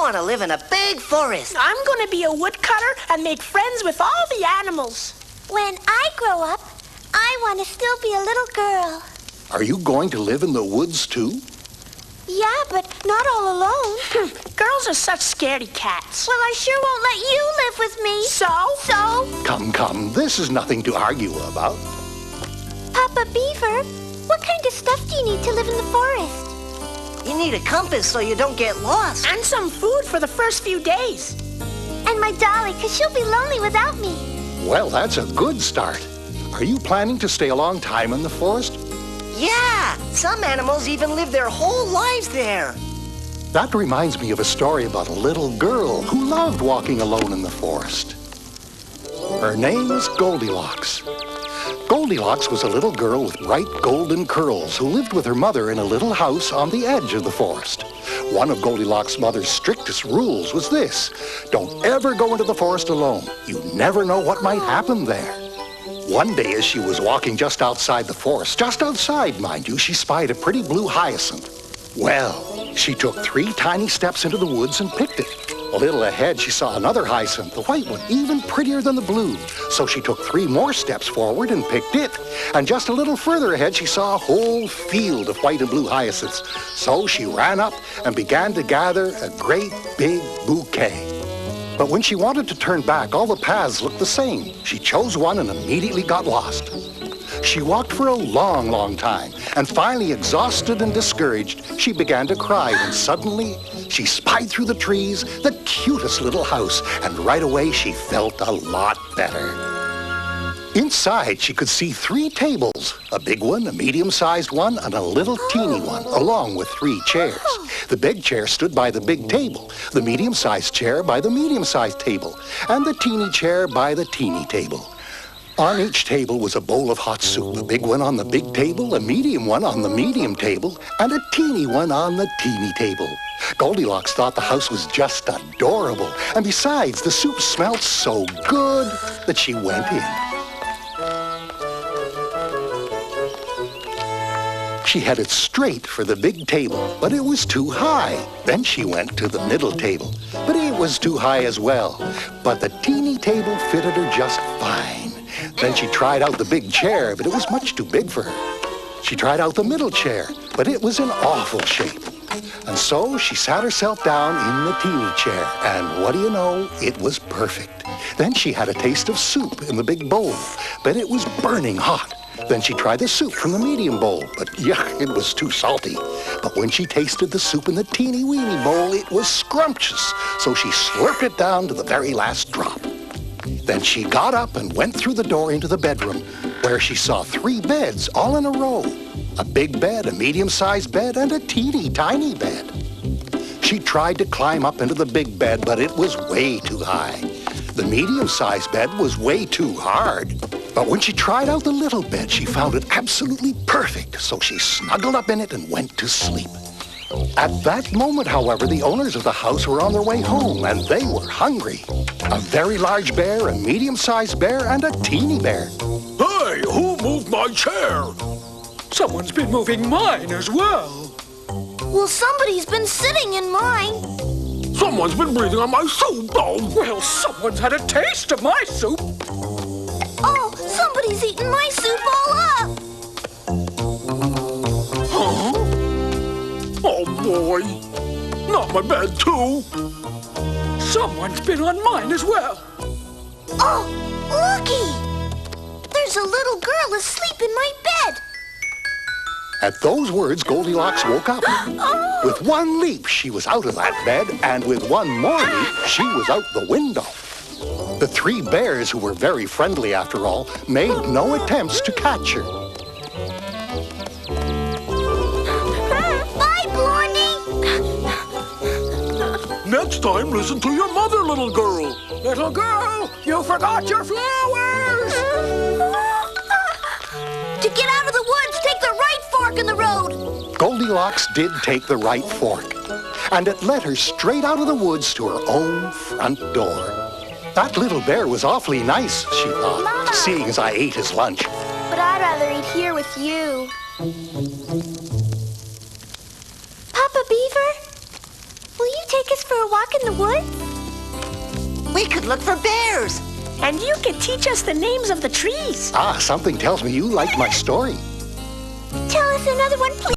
want to live in a big forest. I'm going to be a woodcutter and make friends with all the animals. When I grow up, I want to still be a little girl. Are you going to live in the woods, too? Yeah, but not all alone. Girls are such scaredy cats. Well, I sure won't let you live with me. So? Come, this is nothing to argue about. Papa Beaver, what kind of stuff do you need to live in the forest? You need a compass so you don't get lost. And some food for the first few days. And my dolly, because she'll be lonely without me. Well, that's a good start. Are you planning to stay a long time in the forest? Yeah, some animals even live their whole lives there. That reminds me of a story about a little girl who loved walking alone in the forest. Her name is Goldilocks. Goldilocks was a little girl with bright golden curls who lived with her mother in a little house on the edge of the forest. One of Goldilocks' mother's strictest rules was this: don't ever go into the forest alone. You never know what might happen there. One day as she was walking just outside the forest, just outside, mind you, she spied a pretty blue hyacinth. Well, she took 3 tiny steps into the woods and picked it. A little ahead, she saw another hyacinth, the white one, even prettier than the blue. So she took 3 more steps forward and picked it. And just a little further ahead, she saw a whole field of white and blue hyacinths. So she ran up and began to gather a great big bouquet. But when she wanted to turn back, all the paths looked the same. She chose one and immediately got lost. She walked for a long, long time, and finally, exhausted and discouraged, she began to cry when suddenly she spied through the trees the cutest little house, and right away she felt a lot better. Inside, she could see 3 tables, a big one, a medium-sized one, and a little teeny one, along with 3 chairs. The big chair stood by the big table, the medium-sized chair by the medium-sized table, and the teeny chair by the teeny table. On each table was a bowl of hot soup, a big one on the big table, a medium one on the medium table, and a teeny one on the teeny table. Goldilocks thought the house was just adorable, and besides, the soup smelled so good that she went in. She headed straight for the big table, but it was too high. Then she went to the middle table, but it was too high as well. But the teeny table fitted her just fine. Then she tried out the big chair, but it was much too big for her. She tried out the middle chair, but it was in awful shape. And so she sat herself down in the teeny chair, and what do you know, it was perfect. Then she had a taste of soup in the big bowl, but it was burning hot. Then she tried the soup from the medium bowl, but yuck, it was too salty. But when she tasted the soup in the teeny weeny bowl, it was scrumptious, so she slurped it down to the very last drop. Then she got up and went through the door into the bedroom, where she saw 3 beds all in a row. A big bed, a medium-sized bed, and a teeny tiny bed. She tried to climb up into the big bed, but it was way too high. The medium-sized bed was way too hard. But when she tried out the little bed, she found it absolutely perfect, so she snuggled up in it and went to sleep. At that moment, however, the owners of the house were on their way home, and they were hungry. A very large bear, a medium-sized bear, and a teeny bear. Hey, who moved my chair? Someone's been moving mine as well. Well, somebody's been sitting in mine. Someone's been breathing on my soup, though. Well, someone's had a taste of my soup. Oh, somebody's eaten my soup all up. Huh? Oh, boy. Not my bed, too. Someone's been on mine as well. Oh, looky! There's a little girl asleep in my bed. At those words, Goldilocks woke up. With one leap, she was out of that bed, and with one more leap, she was out the window. The 3 bears, who were very friendly after all, made no attempts to catch her. Bye, Blondie! Next time, listen to your mother, little girl. Little girl, you forgot your flowers. To get out of the woods, take the right fork in the road. Goldilocks did take the right fork, and it led her straight out of the woods to her own front door. That little bear was awfully nice, she thought, Mama. seeing as I ate his lunch. But I'd rather eat here with you. Papa Beaver, will you take us for a walk in the woods? We could look for bears. And you could teach us the names of the trees. Ah, something tells me you like my story. Tell us another one, please.